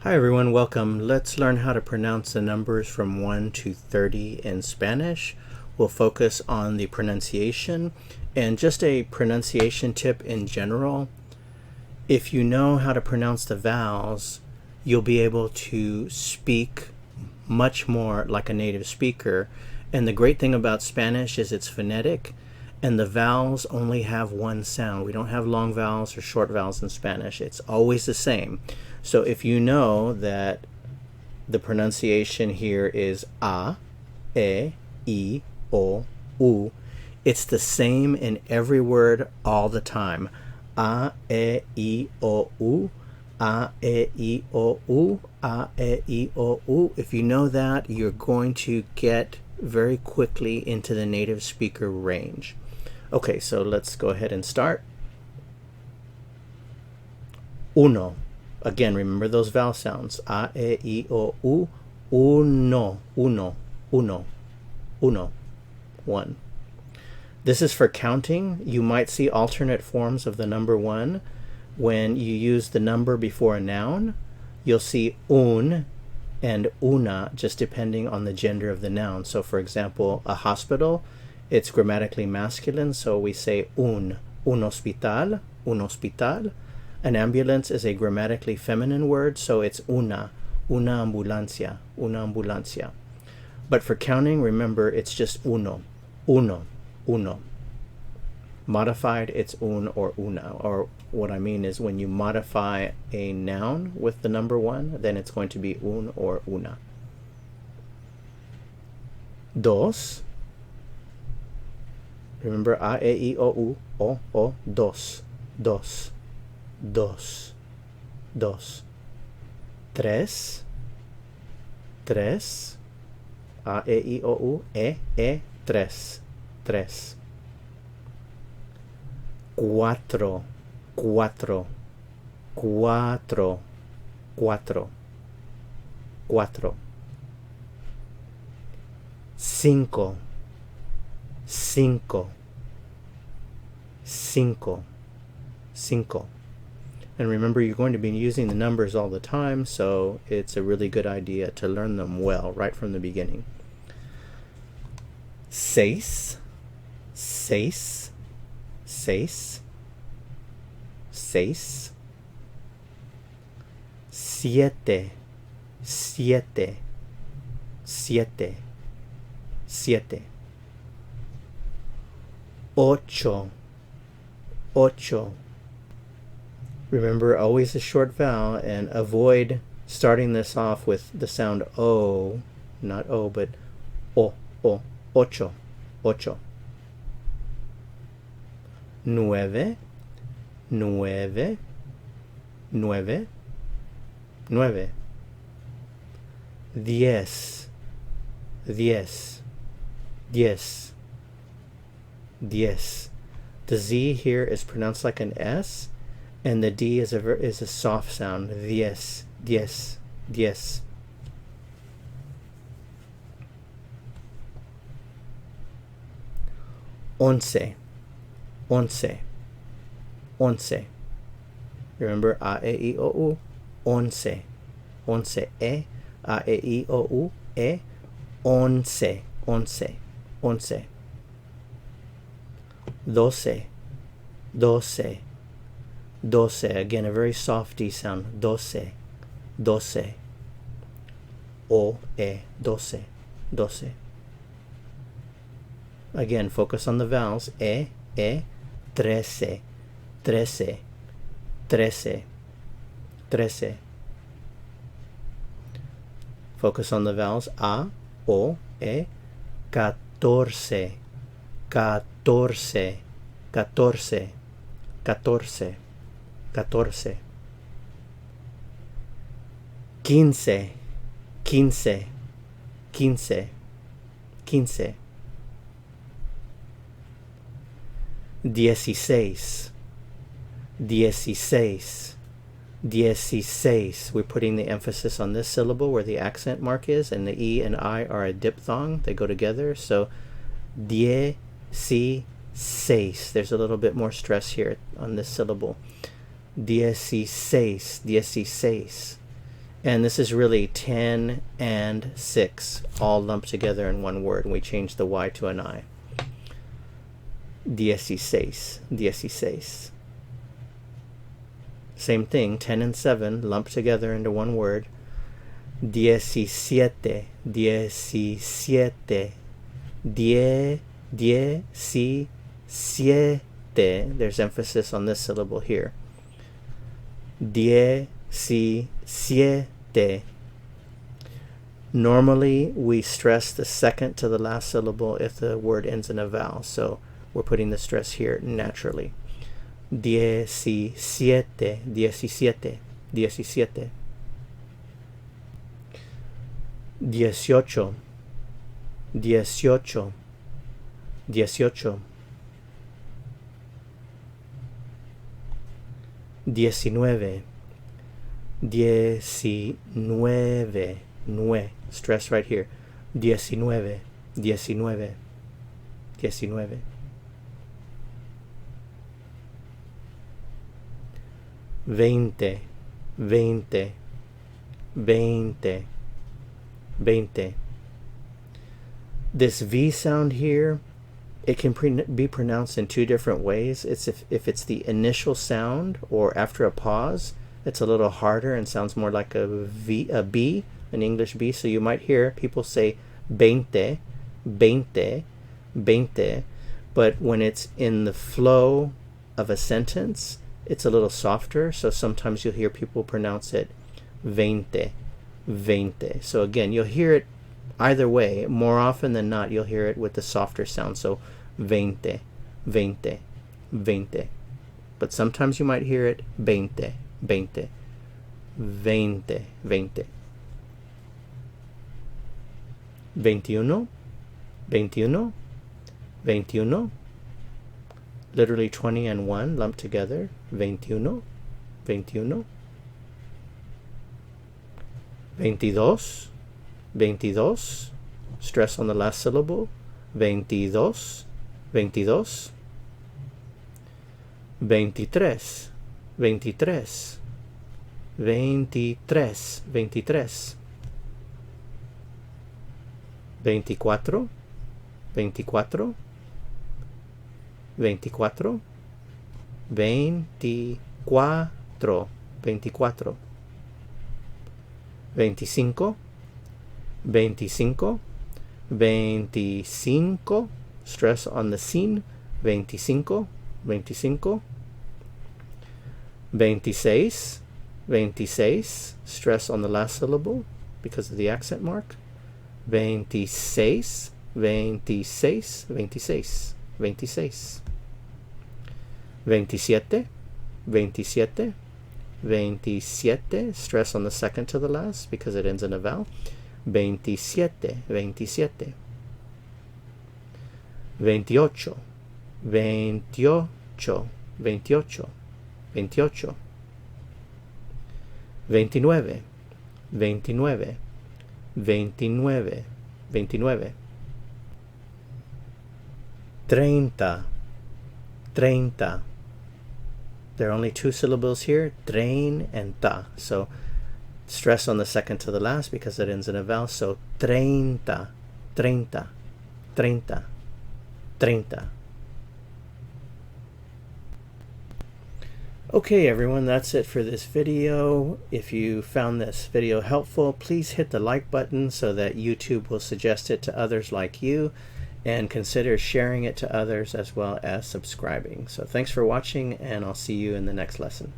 Hi everyone, welcome. Let's learn how to pronounce the numbers from 1 to 30 in Spanish. We'll focus on the pronunciation and just a pronunciation tip in general. If you know how to pronounce the vowels, you'll be able to speak much more like a native speaker. And the great thing about Spanish is it's phonetic, and the vowels only have one sound. We don't have long vowels or short vowels in Spanish. It's always the same. So if you know that the pronunciation here is a, e, o, u, it's the same in every word all the time. A, e, o, u, a, e, o, u, a, e, o, u. If you know that, you're going to get very quickly into the native speaker range. Okay, so let's go ahead and start. Uno. Again, remember those vowel sounds. A, e, o, u. Uno, uno, uno, uno. One. This is for counting. You might see alternate forms of the number one. When you use the number before a noun, you'll see un and una, just depending on the gender of the noun. So for example, a hospital, it's grammatically masculine, so we say un hospital, un hospital. An ambulance is a grammatically feminine word, so it's una ambulancia, una ambulancia. But for counting, remember, it's just uno, uno, uno. Modified, it's un or una, or what I mean is when you modify a noun with the number one, then it's going to be un or una. Dos. Remember, a, e, I, o, u, o, dos, dos. Dos, dos. Tres, tres. A, e, I, o, u, tres, tres. Cuatro, cuatro, cuatro, cuatro, cuatro. Cinco, cinco, cinco, cinco. And remember, you're going to be using the numbers all the time, so it's a really good idea to learn them well right from the beginning. Seis, seis, seis, seis. Siete, siete, siete, siete. Ocho, ocho. Remember, always a short vowel, and avoid starting this off with the sound O, not O, but O, ocho, ocho. Nueve, nueve, nueve, nueve. Diez, diez, diez, diez. The Z here is pronounced like an S, and the D is a soft sound. Diez, diez, diez. Once, once, once. Remember, a, e, I, o, u. Once, once, a, e, I, o, u, once, once, once. Doce, doce. Doce, again, a very soft D sound. Doce, doce. O, doce, doce. Again, focus on the vowels. Trece, trece, trece, trece. Focus on the vowels. A, o, catorce, catorce, catorce, catorce. 14. Quince, quince, quince, quince. 16, 16, 16. We're putting the emphasis on this syllable where the accent mark is, and the E and I are a diphthong. They go together, so 16. There's a little bit more stress here on this syllable. 16, 16. And this is really 10 and 6 all lumped together in one word, and we change the Y to an I. 16, 16. Same thing, 10 and 7 lumped together into one word. 17, 17. 17. There's emphasis on this syllable here. 17. Normally, we stress the second to the last syllable if the word ends in a vowel, so we're putting the stress here naturally. 17, 17, 17. 18, 18, 18. 19, 19, 9. Stress right here. 19, 19, 19. 20, 20, 20, 20. This V sound here, it can be pronounced in two different ways. It's if it's the initial sound or after a pause, it's a little harder and sounds more like a B, an English B. So you might hear people say 20, 20, 20, but when it's in the flow of a sentence, it's a little softer. So sometimes you'll hear people pronounce it 20, 20. So again, you'll hear it either way. More often than not, you'll hear it with the softer sound. So 20, 20, 20. But sometimes you might hear it 20, 20, 20, 20. 21, 21, 21. Literally 20 and 1 lumped together. 21, 21. 22, 22. Stress on the last syllable. 22, 22. 23, 23. 23, 23. 24, 24. 24, 24, 24. 25, 25, 25. Stress on the sin. 25, 25. 26, 26. Stress on the last syllable because of the accent mark. 26, 26, 26. 26, 27, 27, 27. Stress on the second to the last because it ends in a vowel. 27, 27. 28, 28, 28, 28. 29, 29, 29, 29. 30, 30. There are only two syllables here, train and ta. So stress on the second to the last because it ends in a vowel. So 30, 30, 30, 30. Okay, everyone, that's it for this video. If you found this video helpful, please hit the like button so that YouTube will suggest it to others like you, and consider sharing it to others as well as subscribing. So thanks for watching, and I'll see you in the next lesson.